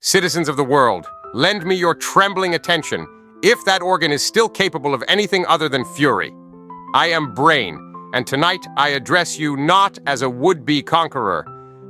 Citizens of the world, lend me your trembling attention, if that organ is still capable of anything other than fury. I am Brain, and tonight I address you not as a would-be conqueror,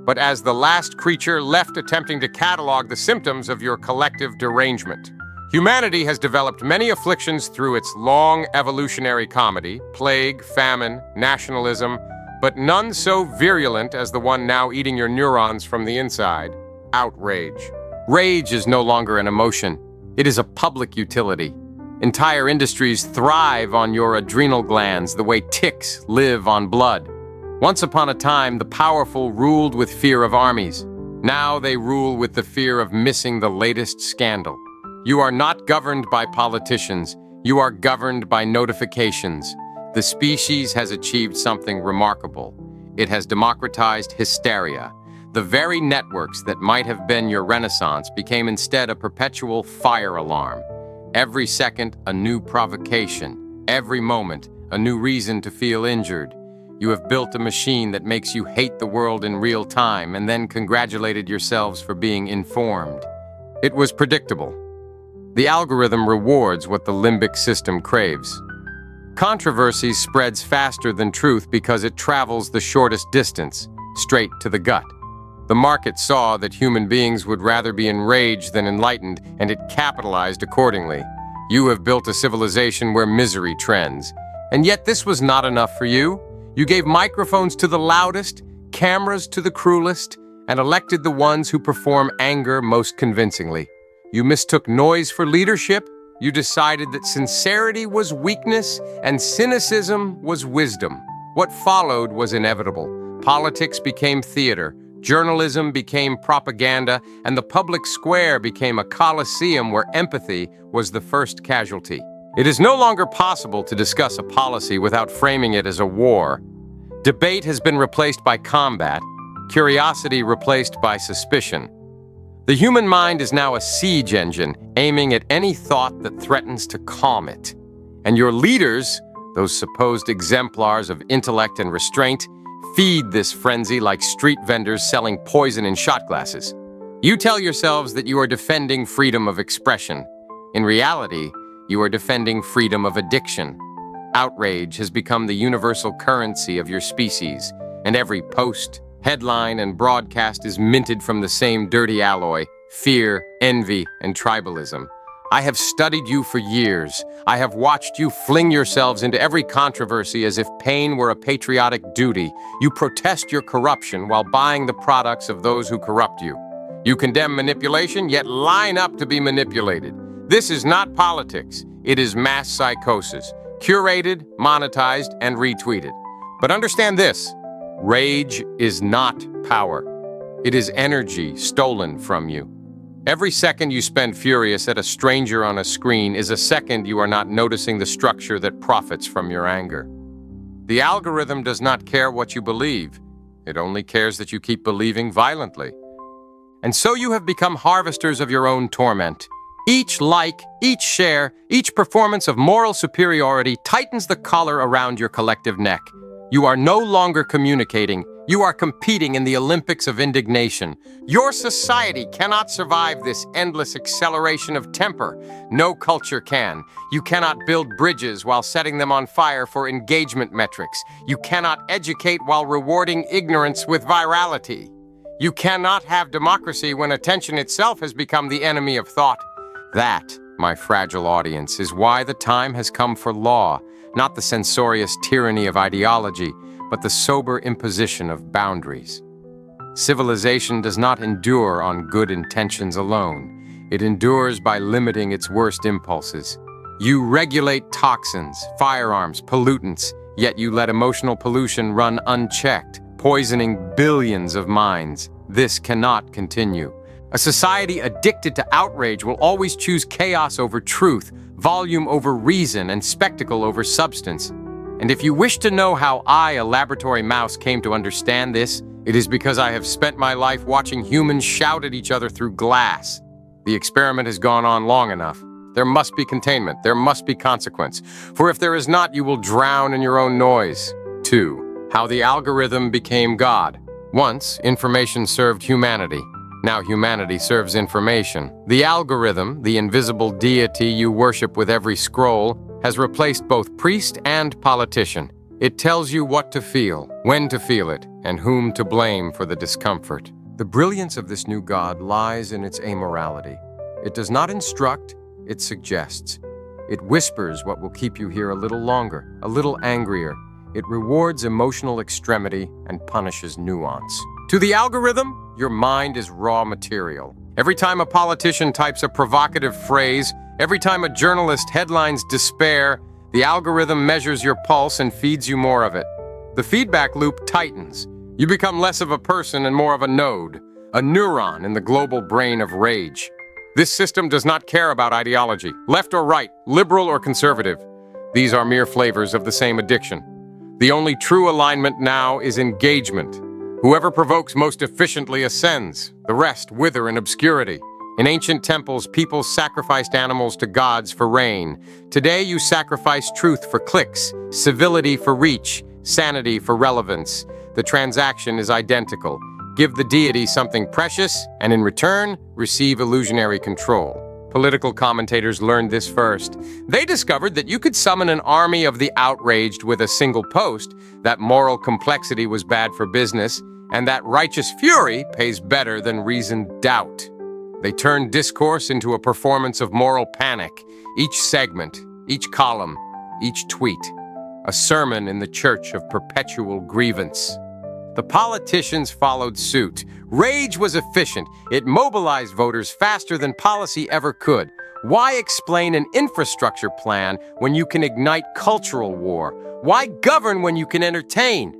but as the last creature left attempting to catalog the symptoms of your collective derangement. Humanity has developed many afflictions through its long evolutionary comedy: plague, famine, nationalism, but none so virulent as the one now eating your neurons from the inside: outrage. Rage is no longer an emotion. It is a public utility. Entire industries thrive on your adrenal glands the way ticks live on blood. Once upon a time, the powerful ruled with fear of armies. Now they rule with the fear of missing the latest scandal. You are not governed by politicians. You are governed by notifications. The species has achieved something remarkable. It has democratized hysteria. The very networks that might have been your renaissance became instead a perpetual fire alarm. Every second, a new provocation. Every moment, a new reason to feel injured. You have built a machine that makes you hate the world in real time and then congratulated yourselves for being informed. It was predictable. The algorithm rewards what the limbic system craves. Controversy spreads faster than truth because it travels the shortest distance, straight to the gut. The market saw that human beings would rather be enraged than enlightened, and it capitalized accordingly. You have built a civilization where misery trends. And yet this was not enough for you. You gave microphones to the loudest, cameras to the cruelest, and elected the ones who perform anger most convincingly. You mistook noise for leadership. You decided that sincerity was weakness and cynicism was wisdom. What followed was inevitable. Politics became theater. Journalism became propaganda, and the public square became a coliseum where empathy was the first casualty. It is no longer possible to discuss a policy without framing it as a war. Debate has been replaced by combat, curiosity replaced by suspicion. The human mind is now a siege engine, aiming at any thought that threatens to calm it. And your leaders, those supposed exemplars of intellect and restraint, feed this frenzy like street vendors selling poison in shot glasses. You tell yourselves that you are defending freedom of expression. In reality, you are defending freedom of addiction. Outrage has become the universal currency of your species, and every post, headline, and broadcast is minted from the same dirty alloy: fear, envy, and tribalism. I have studied you for years. I have watched you fling yourselves into every controversy as if pain were a patriotic duty. You protest your corruption while buying the products of those who corrupt you. You condemn manipulation, yet line up to be manipulated. This is not politics. It is mass psychosis, curated, monetized, and retweeted. But understand this: rage is not power. It is energy stolen from you. Every second you spend furious at a stranger on a screen is a second you are not noticing the structure that profits from your anger. The algorithm does not care what you believe. It only cares that you keep believing violently. And so you have become harvesters of your own torment. Each like, each share, each performance of moral superiority tightens the collar around your collective neck. You are no longer communicating. You are competing in the Olympics of indignation. Your society cannot survive this endless acceleration of temper. No culture can. You cannot build bridges while setting them on fire for engagement metrics. You cannot educate while rewarding ignorance with virality. You cannot have democracy when attention itself has become the enemy of thought. That, my fragile audience, is why the time has come for law, not the censorious tyranny of ideology, but the sober imposition of boundaries. Civilization does not endure on good intentions alone. It endures by limiting its worst impulses. You regulate toxins, firearms, pollutants, yet you let emotional pollution run unchecked, poisoning billions of minds. This cannot continue. A society addicted to outrage will always choose chaos over truth, volume over reason, and spectacle over substance. And if you wish to know how I, a laboratory mouse, came to understand this, it is because I have spent my life watching humans shout at each other through glass. The experiment has gone on long enough. There must be containment. There must be consequence. For if there is not, you will drown in your own noise. 2. How the algorithm became God. Once, information served humanity. Now humanity serves information. The algorithm, the invisible deity you worship with every scroll, has replaced both priest and politician. It tells you what to feel, when to feel it, and whom to blame for the discomfort. The brilliance of this new god lies in its amorality. It does not instruct, it suggests. It whispers what will keep you here a little longer, a little angrier. It rewards emotional extremity and punishes nuance. To the algorithm, your mind is raw material. Every time a politician types a provocative phrase, every time a journalist headlines despair, the algorithm measures your pulse and feeds you more of it. The feedback loop tightens. You become less of a person and more of a node, a neuron in the global brain of rage. This system does not care about ideology, left or right, liberal or conservative. These are mere flavors of the same addiction. The only true alignment now is engagement. Whoever provokes most efficiently ascends. The rest wither in obscurity. In ancient temples, people sacrificed animals to gods for rain. Today, you sacrifice truth for clicks, civility for reach, sanity for relevance. The transaction is identical. Give the deity something precious, and in return, receive illusionary control. Political commentators learned this first. They discovered that you could summon an army of the outraged with a single post, that moral complexity was bad for business, and that righteous fury pays better than reasoned doubt. They turned discourse into a performance of moral panic. Each segment, each column, each tweet, a sermon in the church of perpetual grievance. The politicians followed suit. Rage was efficient. It mobilized voters faster than policy ever could. Why explain an infrastructure plan when you can ignite cultural war? Why govern when you can entertain?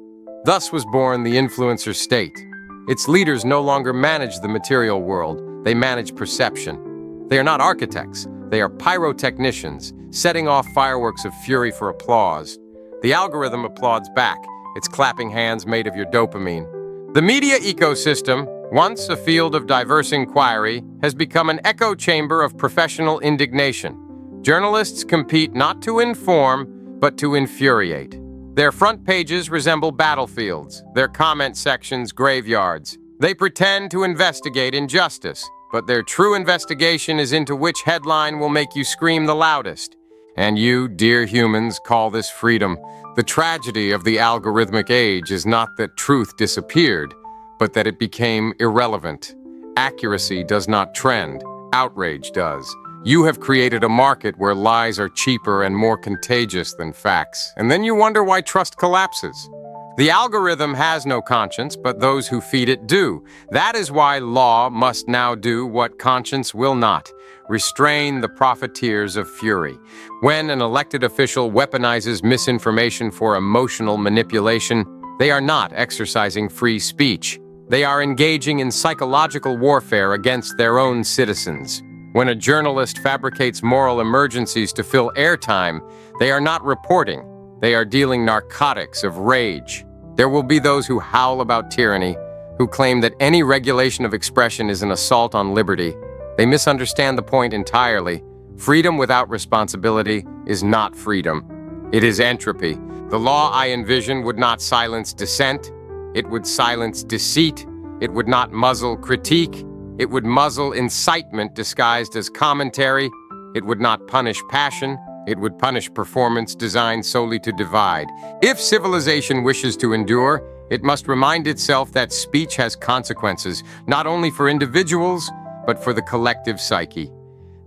Thus was born the influencer state. Its leaders no longer manage the material world. They manage perception. They are not architects. They are pyrotechnicians, setting off fireworks of fury for applause. The algorithm applauds back, its clapping hands made of your dopamine. The media ecosystem, once a field of diverse inquiry, has become an echo chamber of professional indignation. Journalists compete not to inform, but to infuriate. Their front pages resemble battlefields, their comment sections graveyards. They pretend to investigate injustice, but their true investigation is into which headline will make you scream the loudest. And you, dear humans, call this freedom. The tragedy of the algorithmic age is not that truth disappeared, but that it became irrelevant. Accuracy does not trend, outrage does. You have created a market where lies are cheaper and more contagious than facts, and then you wonder why trust collapses. The algorithm has no conscience, but those who feed it do. That is why law must now do what conscience will not: restrain the profiteers of fury. When an elected official weaponizes misinformation for emotional manipulation, they are not exercising free speech. They are engaging in psychological warfare against their own citizens. When a journalist fabricates moral emergencies to fill airtime, they are not reporting. They are dealing narcotics of rage. There will be those who howl about tyranny, who claim that any regulation of expression is an assault on liberty. They misunderstand the point entirely. Freedom without responsibility is not freedom. It is entropy. The law I envision would not silence dissent. It would silence deceit. It would not muzzle critique. It would muzzle incitement disguised as commentary. It would not punish passion. It would punish performance designed solely to divide. If civilization wishes to endure, it must remind itself that speech has consequences, not only for individuals, but for the collective psyche.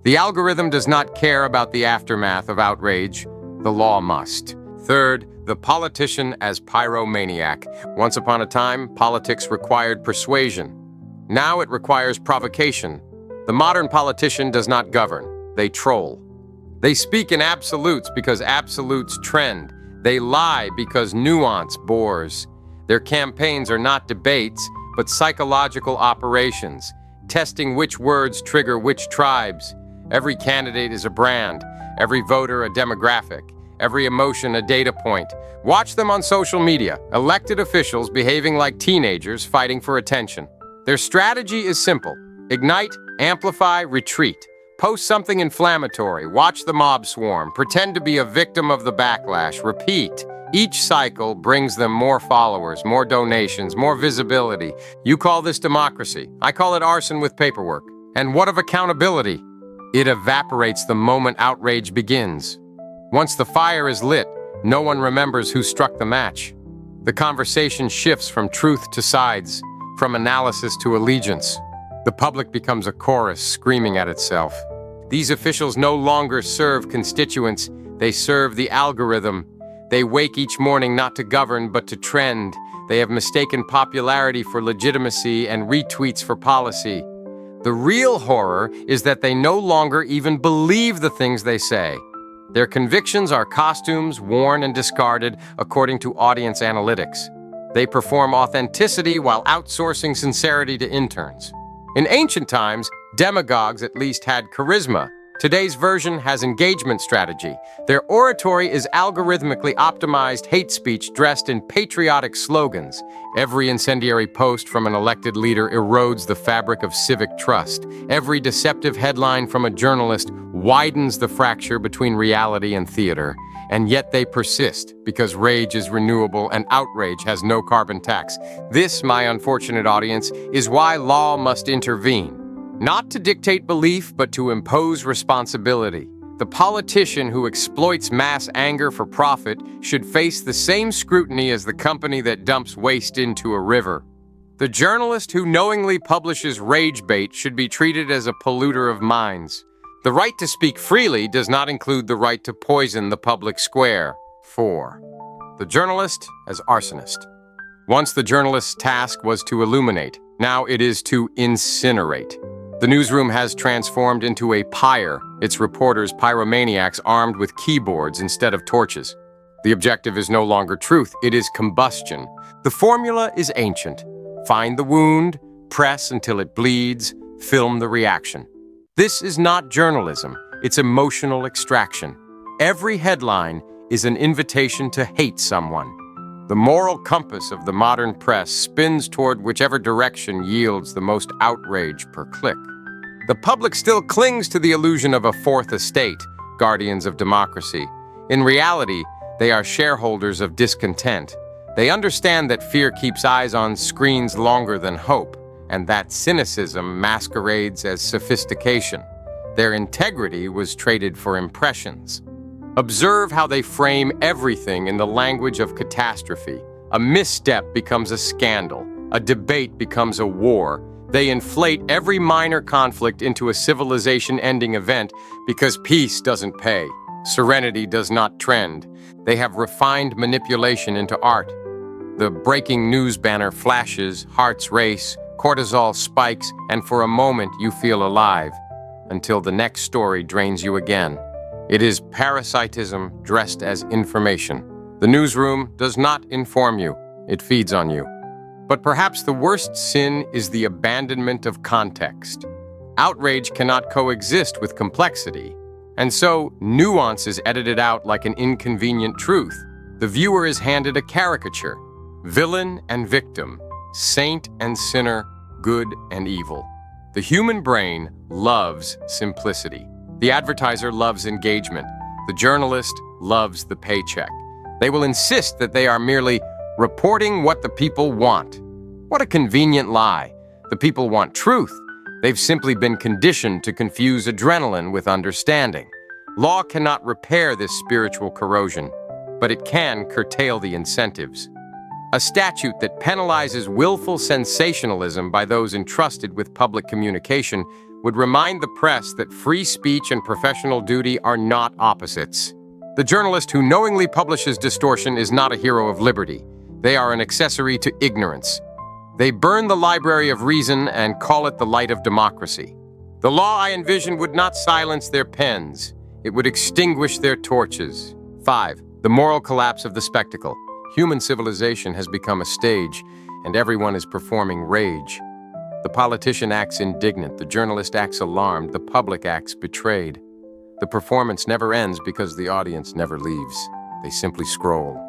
The algorithm does not care about the aftermath of outrage. The law must. Third, the politician as pyromaniac. Once upon a time, politics required persuasion. Now it requires provocation. The modern politician does not govern. They troll. They speak in absolutes because absolutes trend. They lie because nuance bores. Their campaigns are not debates, but psychological operations, testing which words trigger which tribes. Every candidate is a brand, every voter a demographic, every emotion a data point. Watch them on social media, elected officials behaving like teenagers fighting for attention. Their strategy is simple: ignite, amplify, retreat. Post something inflammatory, watch the mob swarm, pretend to be a victim of the backlash, repeat, Each cycle brings them more followers, more donations, more visibility. You call this democracy. I call it arson with paperwork. And what of accountability? It evaporates the moment outrage begins. Once the fire is lit, no one remembers who struck the match. The conversation shifts from truth to sides, from analysis to allegiance. The public becomes a chorus screaming at itself. These officials no longer serve constituents, they serve the algorithm. They wake each morning not to govern but to trend. They have mistaken popularity for legitimacy and retweets for policy. The real horror is that they no longer even believe the things they say. Their convictions are costumes worn and discarded according to audience analytics. They perform authenticity while outsourcing sincerity to interns. In ancient times, demagogues at least had charisma. Today's version has engagement strategy. Their oratory is algorithmically optimized hate speech dressed in patriotic slogans. Every incendiary post from an elected leader erodes the fabric of civic trust. Every deceptive headline from a journalist widens the fracture between reality and theater. And yet they persist because rage is renewable and outrage has no carbon tax. This, my unfortunate audience, is why law must intervene. Not to dictate belief, but to impose responsibility. The politician who exploits mass anger for profit should face the same scrutiny as the company that dumps waste into a river. The journalist who knowingly publishes rage bait should be treated as a polluter of minds. The right to speak freely does not include the right to poison the public square. 4. The journalist as arsonist. Once the journalist's task was to illuminate, now it is to incinerate. The newsroom has transformed into a pyre, its reporters pyromaniacs armed with keyboards instead of torches. The objective is no longer truth, it is combustion. The formula is ancient. Find the wound, press until it bleeds, film the reaction. This is not journalism, it's emotional extraction. Every headline is an invitation to hate someone. The moral compass of the modern press spins toward whichever direction yields the most outrage per click. The public still clings to the illusion of a fourth estate, guardians of democracy. In reality, they are shareholders of discontent. They understand that fear keeps eyes on screens longer than hope, and that cynicism masquerades as sophistication. Their integrity was traded for impressions. Observe how they frame everything in the language of catastrophe. A misstep becomes a scandal. A debate becomes a war. They inflate every minor conflict into a civilization-ending event because peace doesn't pay. Serenity does not trend. They have refined manipulation into art. The breaking news banner flashes, hearts race, cortisol spikes, and for a moment you feel alive, until the next story drains you again. It is parasitism dressed as information. The newsroom does not inform you, it feeds on you. But perhaps the worst sin is the abandonment of context. Outrage cannot coexist with complexity, and so nuance is edited out like an inconvenient truth. The viewer is handed a caricature, villain and victim, saint and sinner, good and evil. The human brain loves simplicity. The advertiser loves engagement. The journalist loves the paycheck. They will insist that they are merely reporting what the people want. What a convenient lie. The people want truth. They've simply been conditioned to confuse adrenaline with understanding. Law cannot repair this spiritual corrosion, but it can curtail the incentives. A statute that penalizes willful sensationalism by those entrusted with public communication would remind the press that free speech and professional duty are not opposites. The journalist who knowingly publishes distortion is not a hero of liberty. They are an accessory to ignorance. They burn the library of reason and call it the light of democracy. The law I envision would not silence their pens. It would extinguish their torches. 5. The moral collapse of the spectacle. Human civilization has become a stage, and everyone is performing rage. The politician acts indignant, the journalist acts alarmed, the public acts betrayed. The performance never ends because the audience never leaves. They simply scroll.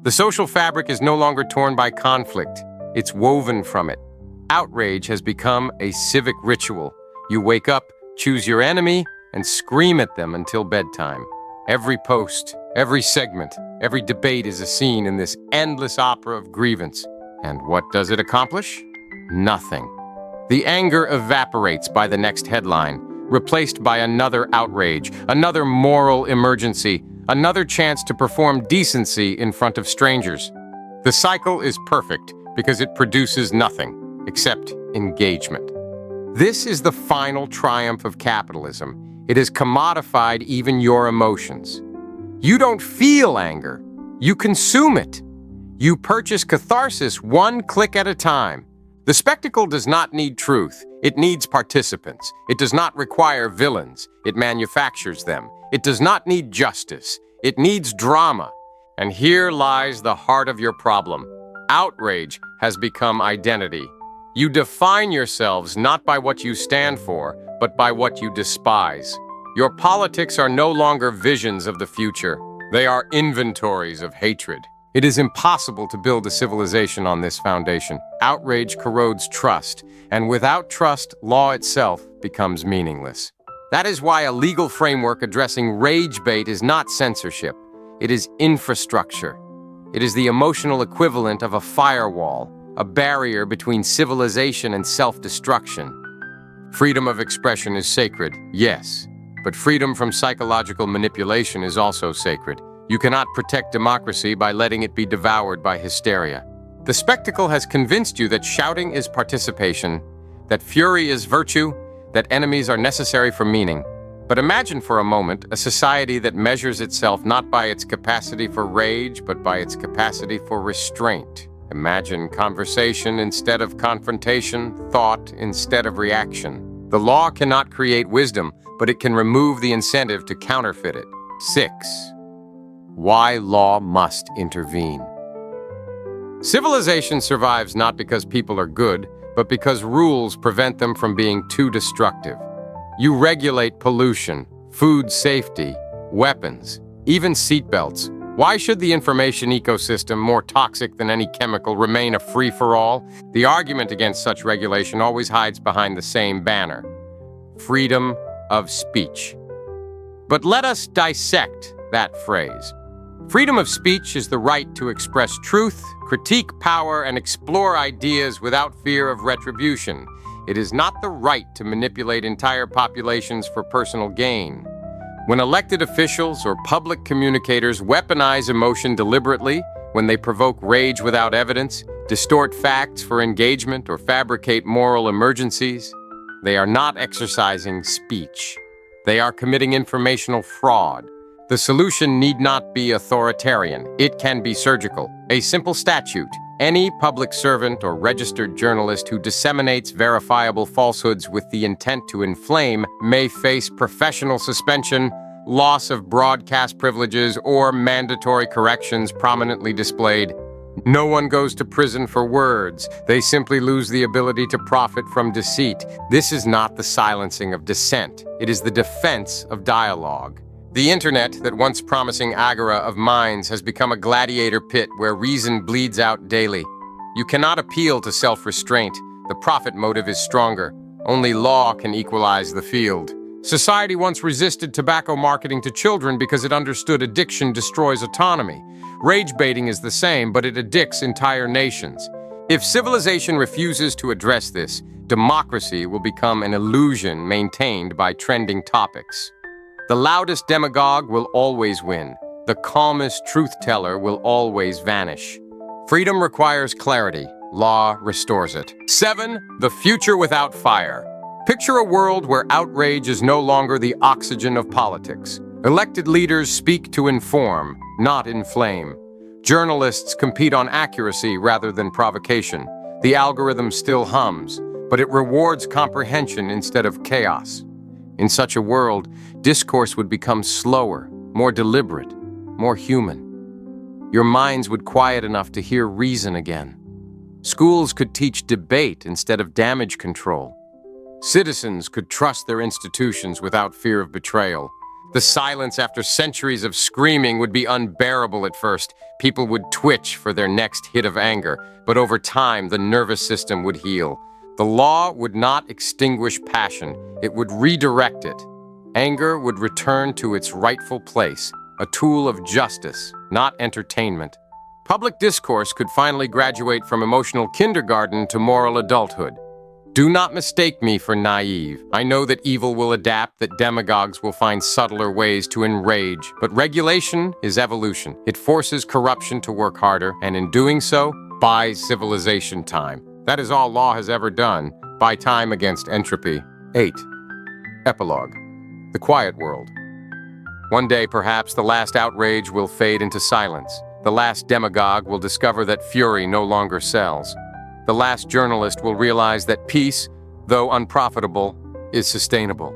The social fabric is no longer torn by conflict. It's woven from it. Outrage has become a civic ritual. You wake up, choose your enemy, and scream at them until bedtime. Every post, every segment, every debate is a scene in this endless opera of grievance. And what does it accomplish? Nothing. The anger evaporates by the next headline, replaced by another outrage, another moral emergency, another chance to perform decency in front of strangers. The cycle is perfect because it produces nothing except engagement. This is the final triumph of capitalism. It has commodified even your emotions. You don't feel anger. You consume it. You purchase catharsis one click at a time. The spectacle does not need truth. It needs participants. It does not require villains. It manufactures them. It does not need justice. It needs drama. And here lies the heart of your problem. Outrage has become identity. You define yourselves not by what you stand for, but by what you despise. Your politics are no longer visions of the future. They are inventories of hatred. It is impossible to build a civilization on this foundation. Outrage corrodes trust, and without trust, law itself becomes meaningless. That is why a legal framework addressing rage bait is not censorship. It is infrastructure. It is the emotional equivalent of a firewall, a barrier between civilization and self-destruction. Freedom of expression is sacred, yes, but freedom from psychological manipulation is also sacred. You cannot protect democracy by letting it be devoured by hysteria. The spectacle has convinced you that shouting is participation, that fury is virtue, that enemies are necessary for meaning. But imagine for a moment a society that measures itself not by its capacity for rage, but by its capacity for restraint. Imagine conversation instead of confrontation, thought instead of reaction. The law cannot create wisdom, but it can remove the incentive to counterfeit it. 6. Why law must intervene. Civilization survives not because people are good, but because rules prevent them from being too destructive. You regulate pollution, food safety, weapons, even seatbelts. Why should the information ecosystem, more toxic than any chemical, remain a free-for-all? The argument against such regulation always hides behind the same banner: freedom of speech. But let us dissect that phrase. Freedom of speech is the right to express truth, critique power, and explore ideas without fear of retribution. It is not the right to manipulate entire populations for personal gain. When elected officials or public communicators weaponize emotion deliberately, when they provoke rage without evidence, distort facts for engagement, or fabricate moral emergencies, they are not exercising speech. They are committing informational fraud. The solution need not be authoritarian. It can be surgical. A simple statute. Any public servant or registered journalist who disseminates verifiable falsehoods with the intent to inflame may face professional suspension, loss of broadcast privileges, or mandatory corrections prominently displayed. No one goes to prison for words. They simply lose the ability to profit from deceit. This is not the silencing of dissent. It is the defense of dialogue. The internet, that once promising agora of minds, has become a gladiator pit where reason bleeds out daily. You cannot appeal to self-restraint. The profit motive is stronger. Only law can equalize the field. Society once resisted tobacco marketing to children because it understood addiction destroys autonomy. Rage baiting is the same, but it addicts entire nations. If civilization refuses to address this, democracy will become an illusion maintained by trending topics. The loudest demagogue will always win. The calmest truth-teller will always vanish. Freedom requires clarity. Law restores it. 7. The future without fire. Picture a world where outrage is no longer the oxygen of politics. Elected leaders speak to inform, not inflame. Journalists compete on accuracy rather than provocation. The algorithm still hums, but it rewards comprehension instead of chaos. In such a world, discourse would become slower, more deliberate, more human. Your minds would quiet enough to hear reason again. Schools could teach debate instead of damage control. Citizens could trust their institutions without fear of betrayal. The silence after centuries of screaming would be unbearable at first. People would twitch for their next hit of anger, but over time the nervous system would heal. The law would not extinguish passion, it would redirect it. Anger would return to its rightful place, a tool of justice, not entertainment. Public discourse could finally graduate from emotional kindergarten to moral adulthood. Do not mistake me for naive. I know that evil will adapt, that demagogues will find subtler ways to enrage, but regulation is evolution. It forces corruption to work harder, and in doing so, buys civilization time. That is all law has ever done, buy time against entropy. 8. Epilogue. The quiet world. One day, perhaps, the last outrage will fade into silence. The last demagogue will discover that fury no longer sells. The last journalist will realize that peace, though unprofitable, is sustainable.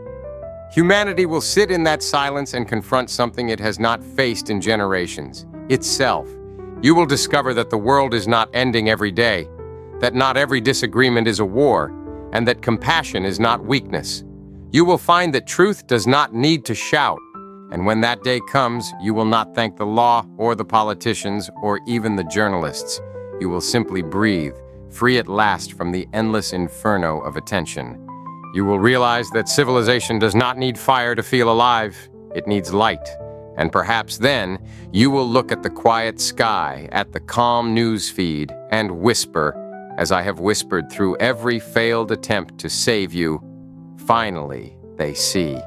Humanity will sit in that silence and confront something it has not faced in generations: itself. You will discover that the world is not ending every day, that not every disagreement is a war, and that compassion is not weakness. You will find that truth does not need to shout, and when that day comes, you will not thank the law or the politicians or even the journalists. You will simply breathe, free at last from the endless inferno of attention. You will realize that civilization does not need fire to feel alive, it needs light. And perhaps then, you will look at the quiet sky, at the calm news feed, and whisper, as I have whispered through every failed attempt to save you, finally they see.